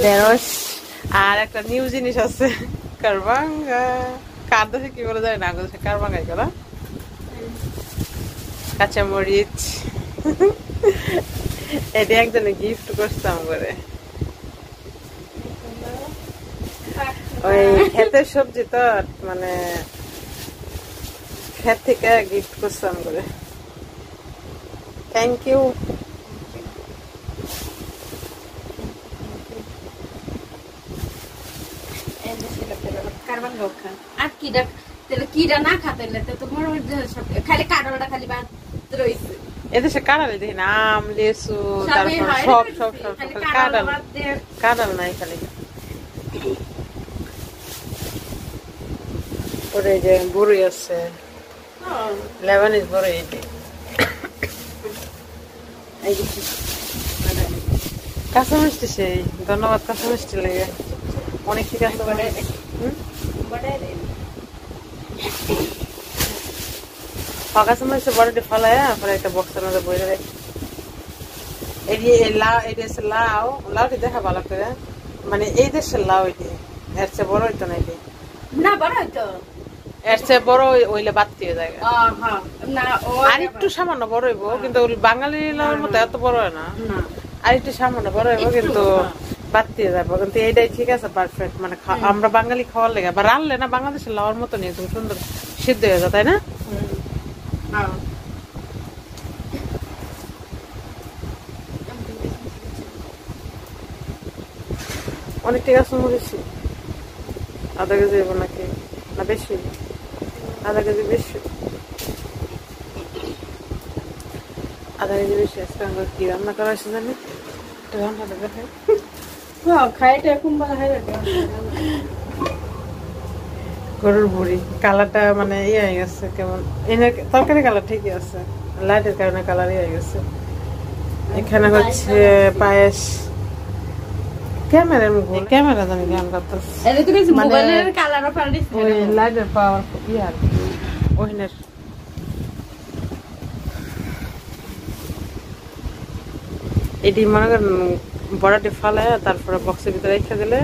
ঢেঁড়স আর একটা নিউ জিনিস আছে কারবাঙ্গা, কার দেশে কি বলে যায় না, দেশে কারবাঙ্গাই করা, কাঁচামরিচ। এটি একজনে গিফট করতাম করে, ওই ক্ষেতের সবজি তো মানে ক্ষেত থেকে গিফট করতাম করে। Thank you. আর কিরা না খাতে তো খালি কাঁড়াটা খালি বাদ রয়েছে। এদেশে কাঁড়ালি দেখি না, আম লেসু তারপর সব সব সব কাঁড়াল, কাঁড়াল নাই খালি। ওরে যে বড়ই আছে, লেবানিজ বড়ই, কাঁচা মিষ্টি সেই, ধন্যবাদ কাঁচা মিষ্টি লেগে অনেক ঠিক আছে। কাঁচা মিষ্টি বড়টি ফলায় পরে একটা বক্সের মধ্যে বই রাখি। এটি লাউ, এটি হচ্ছে লাউ, লাউটি দেখা ভালো করে, মানে এই দেশের লাউ, এটি এর চেয়ে বড় হইতো না, এটি না বড় হইতো, এর চেয়ে বড় হইলে বাড়তি যায়, আর একটু সামান্য বড় হইব, কিন্তু বাঙালি লাউর মতো এত বড় হয় না, আর একটু সামান্য বড় হইব কিন্তু বাড়তি যাবো। কিন্তু এইটাই ঠিক আছে, পারফেক্ট, মানে আমরা বাঙালি খাওয়ার লেগে বা রানলে না বাংলাদেশের লাউর মতো নিয়ে তুমি সুন্দর সিদ্ধ হয়ে যায়, তাই না? অনেক ঠিক আছে, মরেছি আধা কেজি হইব নাকি না বেশি, আধা কেজি বেশি, আধা কেজি বেশি। আজকে আমরা কি রান্না করা হয়েছে জানি, রান্নাটা দেখে গরুর ভুড়ি কালারটা মানে ইয়ে হয়ে গেছে কেমন, তরকারি কালার ঠিকই আছে, লাইটের কারণে কালার ইয়ে হয়ে গেছে। এখানে হচ্ছে পায়েস, ক্যামেরা ক্যামেরা জানি গান করতেছে, মানে ওই লাইটের পাওয়ার ইয়ে আর ওহিনের। এটি মনে করেন বড়াটি ফালায় তারপরে বক্সের ভিতরে রেখে দিলে